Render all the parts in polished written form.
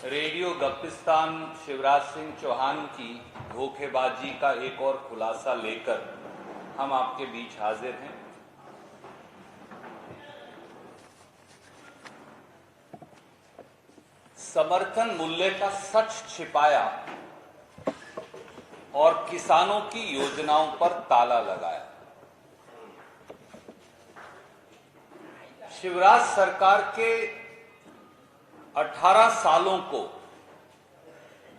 Radio गप्पिस्तान Shivraj Singh Chauhan की धोखेबाजी का एक और खुलासा लेकर हम आपके बीच हाजिर हैं। समर्थन मूल्य का सच छिपाया और किसानों की योजनाओं पर ताला लगाया। शिवराज सरकार के 18 सालों को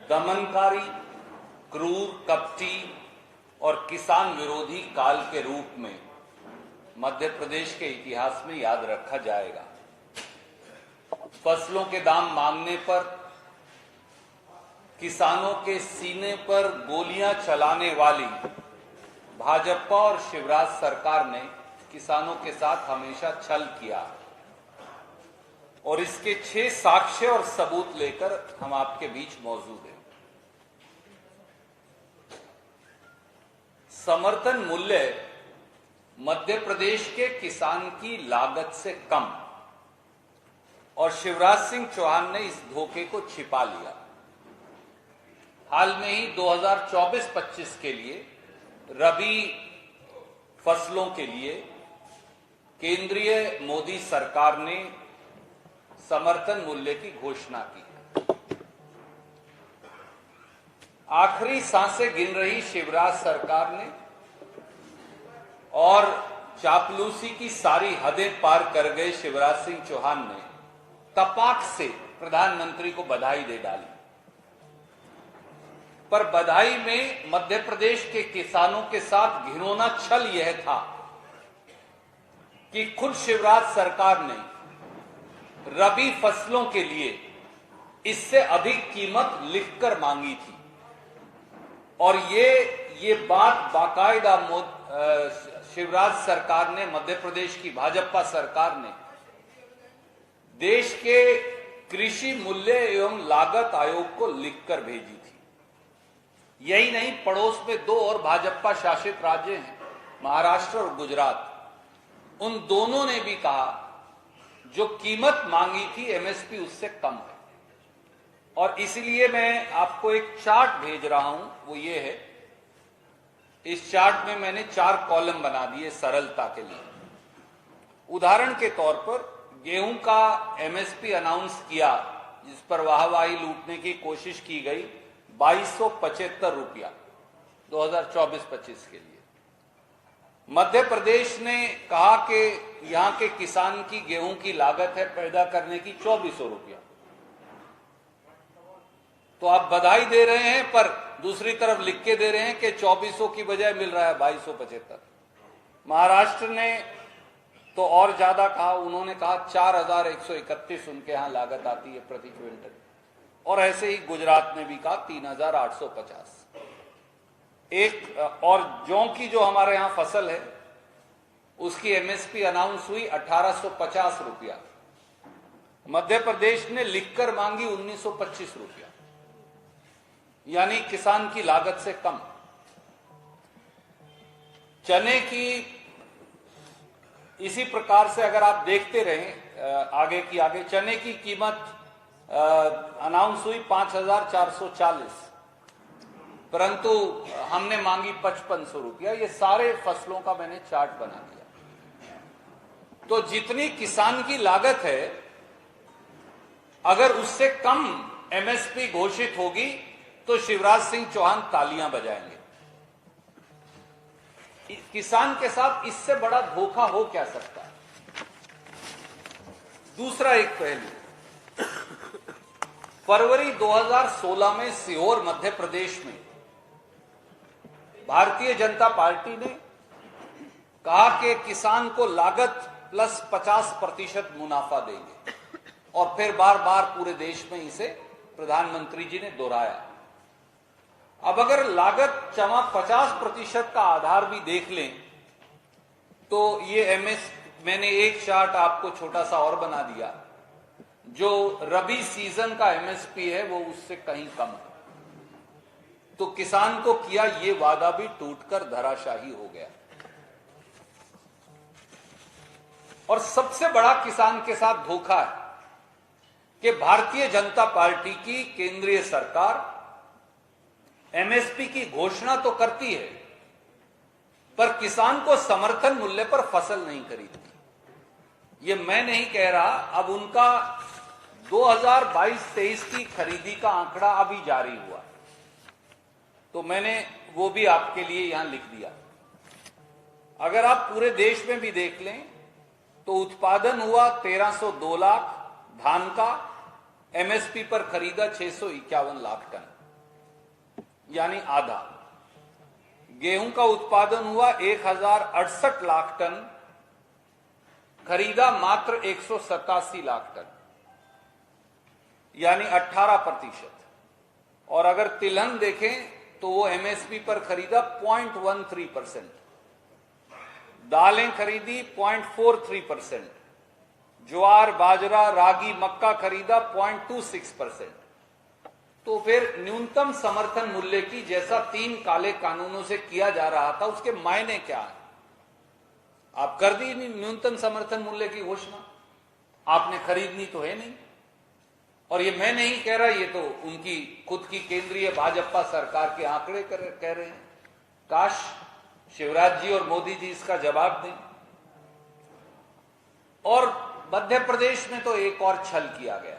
दमनकारी, क्रूर, कपटी और किसान विरोधी काल के रूप में मध्य प्रदेश के इतिहास में याद रखा जाएगा। फसलों के दाम मांगने पर किसानों के सीने पर गोलियां चलाने वाली भाजपा और शिवराज सरकार ने किसानों के साथ हमेशा छल किया और इसके 6 साक्ष्य और सबूत लेकर हम आपके बीच मौजूद हैं। समर्थन मूल्य मध्य प्रदेश के किसान की लागत से कम और शिवराज सिंह चौहान ने इस धोखे को छिपा लिया। हाल में ही 2024-25 के लिए रबी फसलों के लिए केंद्रीय मोदी सरकार ने समर्थन मूल्य की घोषणा की। आखिरी सांसें गिन रही शिवराज सरकार ने और चापलूसी की सारी हदें पार कर गए शिवराज सिंह चौहान ने तपाक से प्रधानमंत्री को बधाई दे डाली। पर बधाई में मध्य प्रदेश के किसानों के साथ घिनौना छल यह था कि खुद शिवराज सरकार ने रबी फसलों के लिए इससे अधिक कीमत लिखकर मांगी थी और ये बात बाकायदा शिवराज सरकार ने, मध्य प्रदेश की भाजपा सरकार ने देश के कृषि मूल्य एवं लागत आयोग को लिखकर भेजी थी। यही नहीं, पड़ोस में 2 और भाजपा शासित राज्य हैं, महाराष्ट्र और गुजरात। उन दोनों ने भी कहा जो कीमत मांगी थी एमएसपी उससे कम है। और इसलिए मैं आपको एक चार्ट भेज रहा हूं, वो ये है। इस चार्ट में मैंने 4 कॉलम बना दिए सरलता के लिए। उदाहरण के तौर पर गेहूं का एमएसपी अनाउंस किया, जिस पर वाहवाही लूटने की कोशिश की गई, 2275 रुपया 2024-25 के लिए। मध्य प्रदेश ने कहा कि यहां के किसान की गेहूं की लागत है पैदा करने की 2400 रुपया। तो आप बधाई दे रहे हैं पर दूसरी तरफ लिख के दे रहे हैं कि 2400 की बजाय मिल रहा है 2275। महाराष्ट्र ने तो और ज्यादा कहा, उन्होंने कहा 4131 उनके यहां लागत आती है प्रति क्विंटल। और ऐसे ही गुजरात ने भी कहा 3850। एक और जौ की जो हमारे यहां फसल है उसकी एमएसपी अनाउंस हुई 1850 रुपया। मध्य प्रदेश ने लिखकर मांगी 1925 रुपया, यानी किसान की लागत से कम। चने की इसी प्रकार से अगर आप देखते रहें आगे की आगे, चने की कीमत अनाउंस हुई 5440, परंतु हमने मांगी 5500 रुपया। ये सारे फसलों का मैंने चार्ट बना दिया। तो जितनी किसान की लागत है, अगर उससे कम एमएसपी घोषित होगी तो शिवराज सिंह चौहान तालियां बजाएंगे। किसान के साथ इससे बड़ा धोखा हो क्या सकता है। दूसरा एक पहलू, फरवरी 2016 में सीहोर मध्य प्रदेश में भारतीय जनता पार्टी ने कहा कि किसान को लागत प्लस 50% मुनाफा देंगे और फिर बार बार पूरे देश में इसे प्रधानमंत्री जी ने दोहराया। अब अगर लागत जमा 50% का आधार भी देख लें तो ये मैंने एक चार्ट आपको छोटा सा और बना दिया। जो रबी सीजन का एमएसपी है वो उससे कहीं कम है। तो किसान को किया ये वादा भी टूटकर धराशाही हो गया। और सबसे बड़ा किसान के साथ धोखा है कि भारतीय जनता पार्टी की केंद्रीय सरकार एमएसपी की घोषणा तो करती है, पर किसान को समर्थन मूल्य पर फसल नहीं खरीदती। ये मैं नहीं कह रहा, अब उनका 2022-23 की खरीदी का आंकड़ा अभी जारी हुआ, तो मैंने वो भी आपके लिए यहां लिख दिया। अगर आप पूरे देश में भी देख लें तो उत्पादन हुआ 1302 लाख धान का, एमएसपी पर खरीदा 651 लाख टन, यानी आधा। गेहूं का उत्पादन हुआ 1068 लाख टन, खरीदा मात्र 187 लाख टन, यानी 18%। और अगर तिलहन देखें तो वो एमएसपी पर खरीदा 0.13%, दालें खरीदी 0.43%, ज्वार बाजरा रागी मक्का खरीदा 0.26%। तो फिर न्यूनतम समर्थन मूल्य की जैसा 3 काले कानूनों से किया जा रहा था, उसके मायने क्या है? आप कर दी न्यूनतम समर्थन मूल्य की घोषणा, आपने खरीदनी तो है नहीं। और ये मैं नहीं कह रहा, ये तो उनकी खुद की केंद्रीय भाजपा सरकार के आंकड़े कह रहे हैं। काश शिवराज जी और मोदी जी इसका जवाब दें। और मध्य प्रदेश में तो एक और छल किया गया।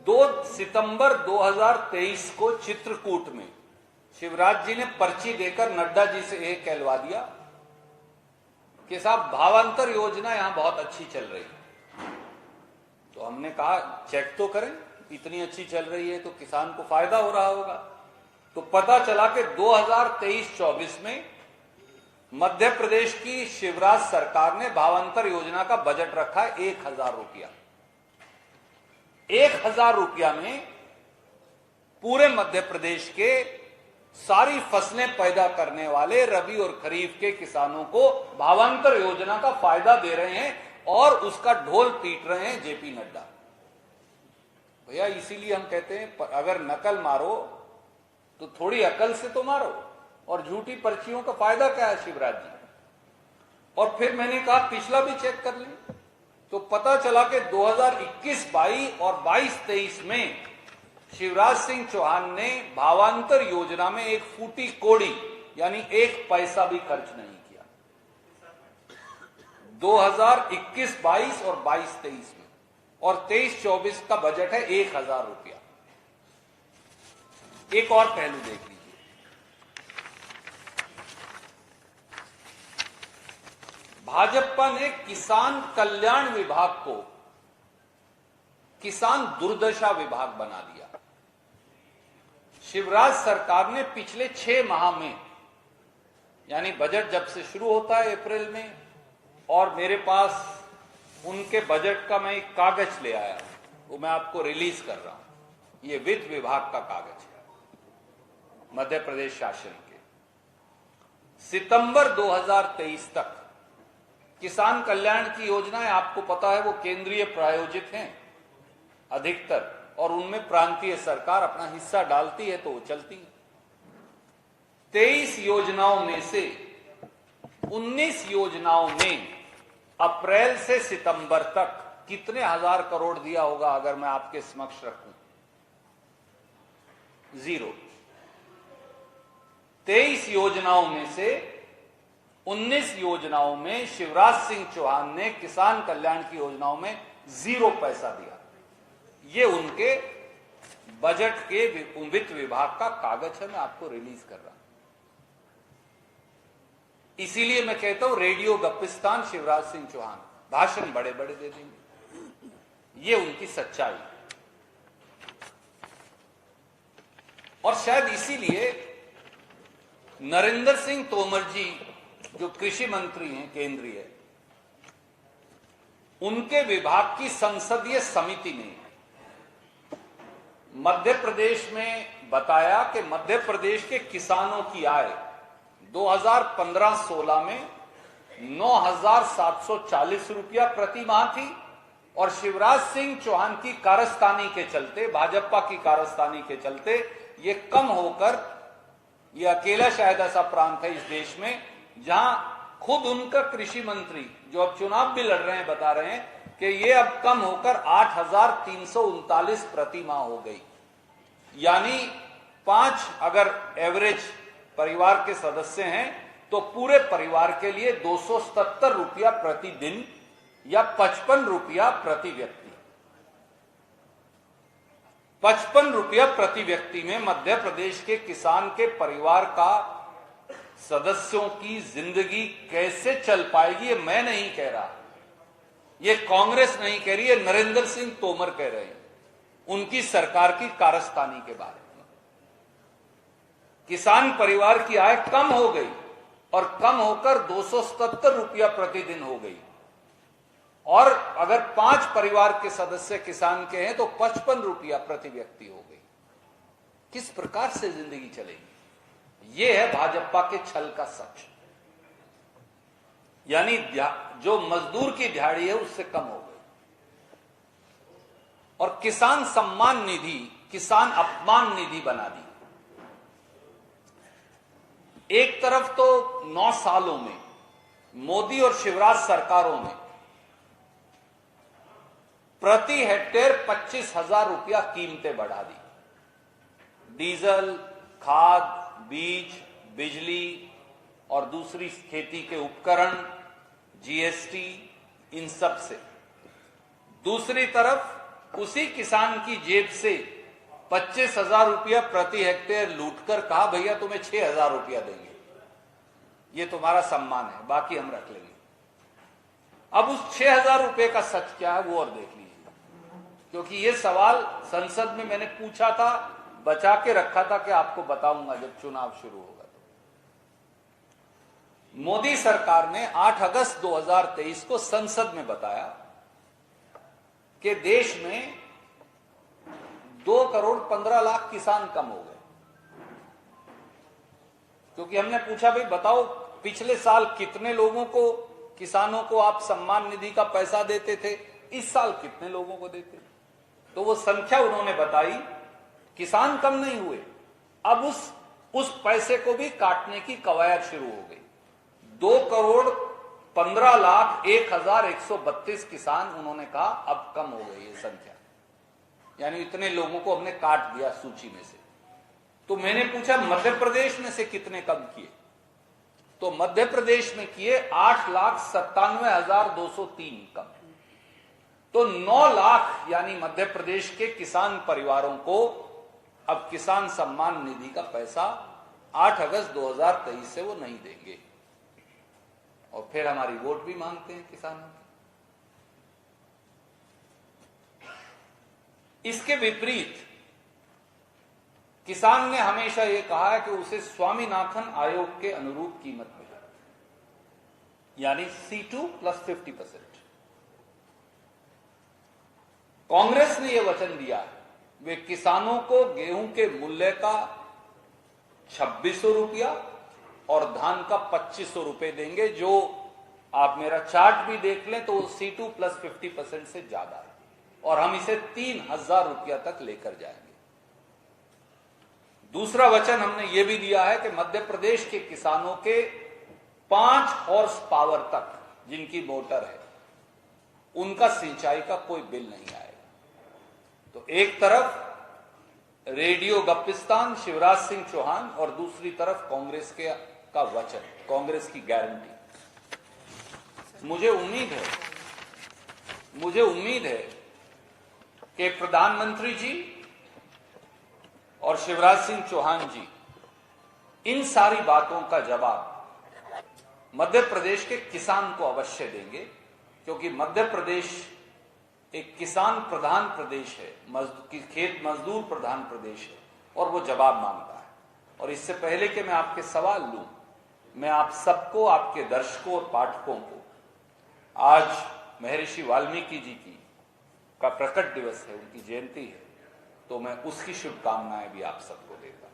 2 सितंबर 2023 को चित्रकूट में शिवराज जी ने पर्ची देकर नड्डा जी से यह कहलवा दिया कि साहब भावांतर योजना यहां बहुत अच्छी चल रही है। तो हमने कहा चेक तो करें, इतनी अच्छी चल रही है तो किसान को फायदा हो रहा होगा। तो पता चला कि 2023-24 में मध्य प्रदेश की शिवराज सरकार ने भावांतर योजना का बजट रखा है 1000 रुपया। 1000 रुपया में पूरे मध्य प्रदेश के सारी फसलें पैदा करने वाले रबी और खरीफ के किसानों को भावांतर योजना का फायदा दे रहे हैं और उसका ढोल पीट रहे हैं जेपी नड्डा। भैया इसीलिए हम कहते हैं अगर नकल मारो तो थोड़ी अकल से तो मारो, और झूठी पर्चियों का फायदा क्या है शिवराज जी? और फिर मैंने कहा पिछला भी चेक कर लें, तो पता चला कि 2021-22 और 22-23 में शिवराज सिंह चौहान ने भावांतर योजना में एक फूटी कोड़ी यानी 1 पैसा भी खर्च नहीं किया। 2021-22 और 22-23 में, और 23-24 का बजट है 1000 रुपया। एक और पहलू देख लीजिए, भाजपा ने किसान कल्याण विभाग को किसान दुर्दशा विभाग बना दिया। शिवराज सरकार ने पिछले 6 माह में, यानी बजट जब से शुरू होता है अप्रैल में, और मेरे पास उनके बजट का मैं एक कागज ले आया, वो मैं आपको रिलीज कर रहा हूं। ये वित्त विभाग का कागज है मध्य प्रदेश शासन के। सितंबर 2023 तक किसान कल्याण की योजनाएं, आपको पता है वो केंद्रीय प्रायोजित हैं अधिकतर, और उनमें प्रांतीय सरकार अपना हिस्सा डालती है तो वो चलती है। 23 योजनाओं में से 19 योजनाओं में अप्रैल से सितंबर तक कितने हजार करोड़ दिया होगा अगर मैं आपके समक्ष रखूं? 0। 23 योजनाओं में से 19 योजनाओं में शिवराज सिंह चौहान ने किसान कल्याण की योजनाओं में 0 पैसा दिया। ये उनके बजट के वित्त विभाग का कागज है, मैं आपको रिलीज कर रहा हूं। इसीलिए मैं कहता हूं रेडियो गप्पिस्तान शिवराज सिंह चौहान, भाषण बड़े बड़े दे देंगे। ये उनकी सच्चाई। और शायद इसीलिए नरेंद्र सिंह तोमर जी जो कृषि मंत्री हैं केंद्रीय, उनके विभाग की संसदीय समिति ने मध्य प्रदेश में बताया कि मध्य प्रदेश के किसानों की आय 2015-16 में 9,740 रुपया प्रति माह थी, और शिवराज सिंह चौहान की कारस्तानी के चलते, भाजपा की कारस्तानी के चलते ये कम होकर, ये अकेला शायद ऐसा प्रांत है इस देश में जहां खुद उनका कृषि मंत्री जो अब चुनाव भी लड़ रहे हैं बता रहे हैं कि ये अब कम होकर 8,339 प्रति माह हो गई। यानी 5 अगर एवरेज परिवार के सदस्य हैं तो पूरे परिवार के लिए 277 रुपया प्रतिदिन या 55 रुपया प्रति व्यक्ति। 55 रुपया प्रति व्यक्ति में मध्य प्रदेश के किसान के परिवार का सदस्यों की जिंदगी कैसे चल पाएगी, ये मैं नहीं कह रहा, ये कांग्रेस नहीं कह रही है, नरेंद्र सिंह तोमर कह रहे हैं उनकी सरकार की कारस्तानी के बारे में। किसान परिवार की आय कम हो गई और कम होकर 277 रुपया प्रतिदिन हो गई, और अगर 5 परिवार के सदस्य किसान के हैं तो 55 रुपया प्रति व्यक्ति हो गई। किस प्रकार से जिंदगी चलेगी? यह है भाजपा के छल का सच। यानी जो मजदूर की दिहाड़ी है उससे कम हो गई, और किसान सम्मान निधि किसान अपमान निधि बना दी। एक तरफ तो 9 सालों में मोदी और शिवराज सरकारों ने प्रति हेक्टेयर 25,000 रुपया कीमतें बढ़ा दी। डीजल, खाद, बीज, बिजली और दूसरी खेती के उपकरण, जीएसटी, इन सब से। दूसरी तरफ उसी किसान की जेब से 25,000 रुपया प्रति हेक्टेयर लूटकर कहा भैया तुम्हें 6,000 रुपया देंगे, ये तुम्हारा सम्मान है, बाकी हम रख लेंगे। अब उस 6,000 रुपये का सच क्या है वो और देख लीजिए, क्योंकि ये सवाल संसद में मैंने पूछा था, बचा के रखा था कि आपको बताऊंगा जब चुनाव शुरू होगा। तो मोदी सरकार ने 8 अगस्त 2023 को संसद में बताया कि देश में 2,15,00,000 किसान कम हो गए। क्योंकि हमने पूछा भाई बताओ पिछले साल कितने लोगों को, किसानों को आप सम्मान निधि का पैसा देते थे, इस साल कितने लोगों को देते? तो वो संख्या उन्होंने बताई, किसान कम नहीं हुए, अब उस पैसे को भी काटने की कवायद शुरू हो गई। 2,15,01,132 किसान, उन्होंने कहा अब कम हो गई ये संख्या, यानी इतने लोगों को हमने काट दिया सूची में से। तो मैंने पूछा मध्य प्रदेश में से कितने कम किए, तो मध्य प्रदेश में किए 8,97,203 कम। तो 9 लाख यानी मध्य प्रदेश के किसान परिवारों को अब किसान सम्मान निधि का पैसा 8 अगस्त 2023 से वो नहीं देंगे, और फिर हमारी वोट भी मांगते हैं किसानों की। इसके विपरीत किसान ने हमेशा यह कहा है कि उसे स्वामीनाथन आयोग के अनुरूप कीमत मिले, यानी C2 + 50%। कांग्रेस ने यह वचन दिया है वे किसानों को गेहूं के मूल्य का 2,600 रुपया और धान का 2,500 रुपए देंगे, जो आप मेरा चार्ट भी देख लें तो C2 + 50% से ज्यादा है, और हम इसे 3,000 रुपया तक लेकर जाएंगे। दूसरा वचन हमने यह भी दिया है कि मध्य प्रदेश के किसानों के 5 हॉर्स पावर तक जिनकी मोटर है उनका सिंचाई का कोई बिल नहीं आएगा। तो एक तरफ रेडियो गप्पिस्तान शिवराज सिंह चौहान और दूसरी तरफ कांग्रेस का वचन, कांग्रेस की गारंटी। मुझे उम्मीद है कि प्रधानमंत्री जी और शिवराज सिंह चौहान जी इन सारी बातों का जवाब मध्य प्रदेश के किसान को अवश्य देंगे, क्योंकि मध्य प्रदेश एक किसान प्रधान प्रदेश है, खेत मजदूर प्रधान प्रदेश है, और वो जवाब मांगता है। और इससे पहले कि मैं आपके सवाल लूं, मैं आप सबको, आपके दर्शकों और पाठकों को, आज महर्षि वाल्मीकि जी का प्रकट दिवस है, उनकी जयंती है, तो मैं उसकी शुभकामनाएं भी आप सबको देता हूं।